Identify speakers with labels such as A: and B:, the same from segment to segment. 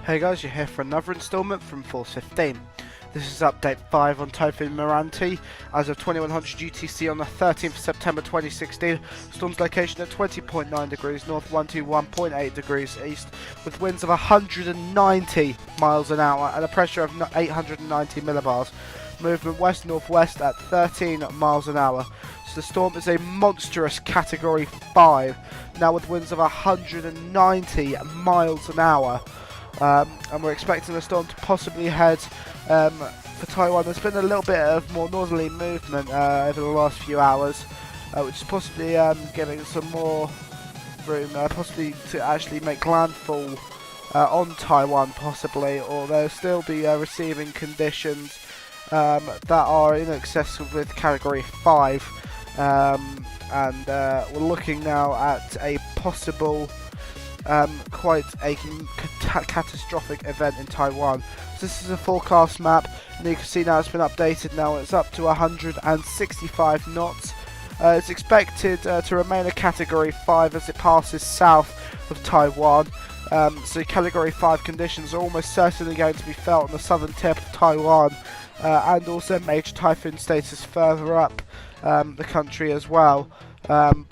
A: Hey guys, you're here for another installment from Force 15. This is update 5 on Typhoon Meranti. As of 2100 UTC on the 13th of September 2016, storm's location at 20.9 degrees north, 121.8 degrees east, with winds of 190 miles an hour and a pressure of 890 millibars. Movement west-northwest at 13 miles an hour. So the storm is a monstrous Category 5, now with winds of 190 miles an hour. And we're expecting the storm to possibly head for Taiwan. There's been a little bit of more northerly movement over the last few hours, which is possibly giving some more room, possibly to actually make landfall on Taiwan, possibly, or they'll still be receiving conditions that are in excess with Category 5, and we're looking now at a possible quite a catastrophic event in Taiwan. So this is a forecast map, and you can see now it's been updated. Now it's up to 165 knots. It's expected to remain a Category 5 as it passes south of Taiwan. So Category 5 conditions are almost certainly going to be felt on the southern tip of Taiwan, and also major typhoon status further up the country as well.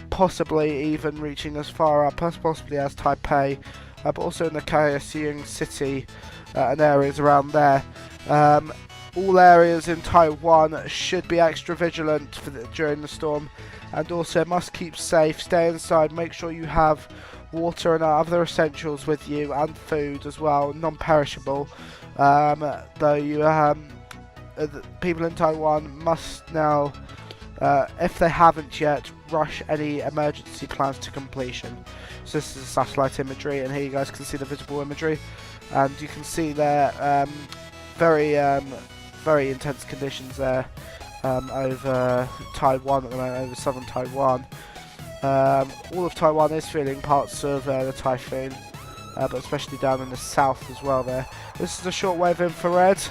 A: Possibly even reaching as far up as possibly as Taipei, but also in the Kaohsiung city and areas around there. All areas in Taiwan should be extra vigilant during the storm, and also must keep safe, stay inside, make sure you have water and other essentials with you, and food as well, non-perishable. Though you people in Taiwan must now, if they haven't yet, rush any emergency plans to completion. So this is satellite imagery, and here you guys can see the visible imagery, and you can see there very intense conditions there over Taiwan at the moment, over southern Taiwan. All of Taiwan is feeling parts of the typhoon, but especially down in the south as well there. This is a shortwave infrared.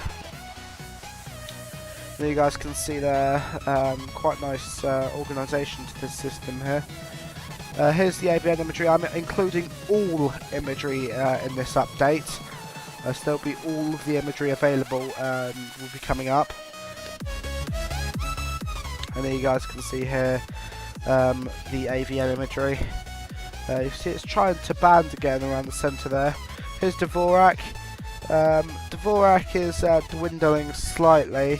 A: There you guys can see there, quite nice organisation to this system here. Here's the AVN imagery. I'm including all imagery in this update. So there'll be all of the imagery available, will be coming up. And there you guys can see here the AVN imagery. You see it's trying to band again around the centre there. Here's Dvorak. Dvorak is dwindling slightly.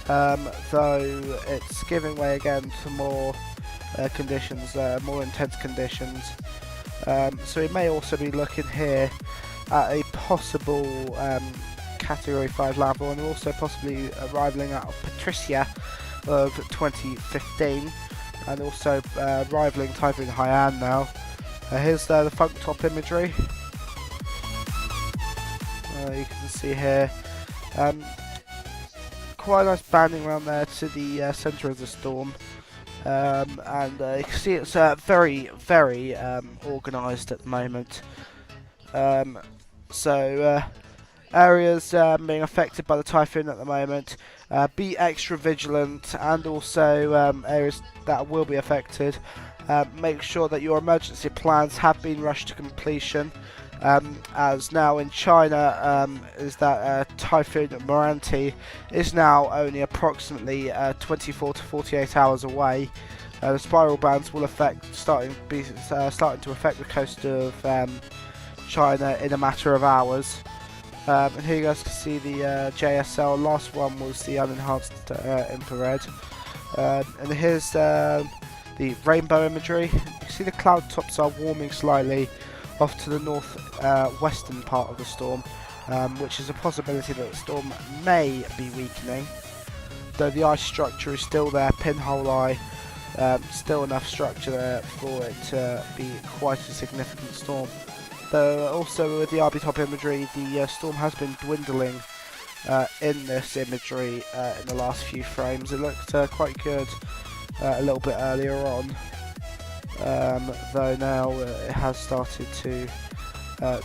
A: Though it's giving way again to more conditions, more intense conditions. So we may also be looking here at a possible Category 5 level, and also possibly rivaling out of Patricia of 2015, and also rivaling Typhoon Haiyan now. Here's the Funk Top imagery. You can see here quite a nice banding around there to the centre of the storm, and you can see it's very organised at the moment. So areas being affected by the typhoon at the moment, be extra vigilant, and also areas that will be affected, make sure that your emergency plans have been rushed to completion. As now in China, is that Typhoon Meranti is now only approximately 24 to 48 hours away. The spiral bands will starting to affect the coast of China in a matter of hours. And here you guys can see the JSL. Last one was the unenhanced infrared. And here's the rainbow imagery. You can see the cloud tops are warming slightly off to the western part of the storm, which is a possibility that the storm may be weakening, though the ice structure is still there, pinhole eye, still enough structure there for it to be quite a significant storm. Though also with the RB top imagery, the storm has been dwindling in this imagery in the last few frames. It looked quite good a little bit earlier on. Though now it has started to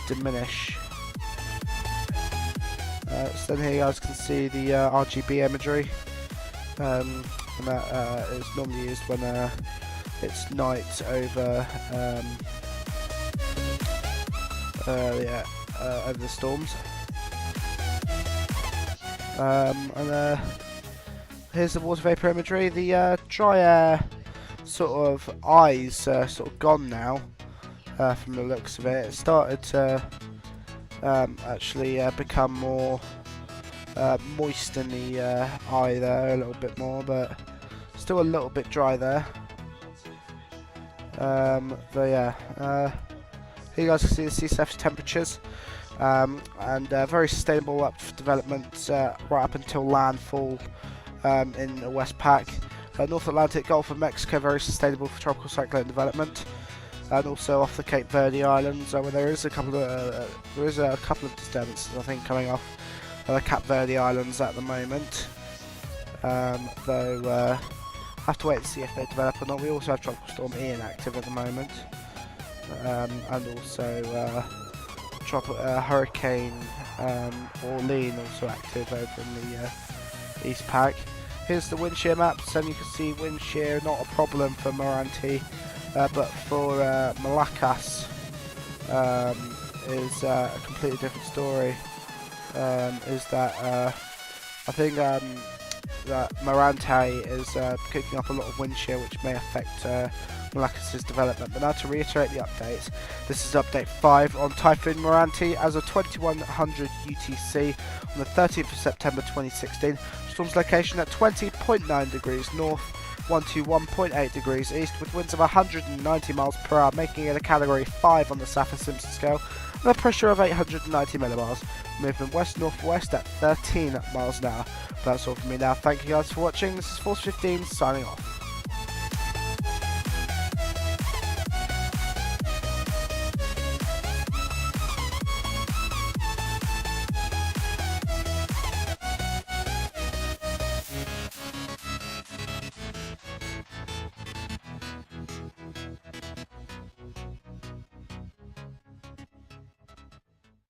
A: diminish. So then here you guys can see the RGB imagery, and that is normally used when it's night over over the storms. And here's the water vapor imagery. The dry air sort of eyes sort of gone now from the looks of it. It started to actually become more moist in the eye there a little bit more, but still a little bit dry there. But yeah, here you guys can see the sea surface temperatures, and very sustainable development right up until landfall in the West Pac. North Atlantic, Gulf of Mexico, very sustainable for tropical cyclone development, and also off the Cape Verde Islands, where there is a couple of disturbances I think coming off the Cape Verde Islands at the moment. Though have to wait and see if they develop or not. We also have Tropical Storm Ian active at the moment, and also Hurricane Orlean also active over in the East Pac. Here's the wind shear maps, and you can see wind shear not a problem for Meranti, but for Malakas is a completely different story. Is that I think that Meranti is kicking up a lot of wind shear, which may affect Malakas' development. But now to reiterate the updates, this is update 5 on Typhoon Meranti as of 2100 UTC on the 13th of September 2016. Storm's location at 20.9 degrees north, 121.8 degrees east, with winds of 190 miles per hour, making it a category 5 on the Saffir-Simpson scale, and a pressure of 890 millibars. Movement west-northwest at 13 miles an hour. That's all from me now. Thank you guys for watching. This is Force 15 signing off.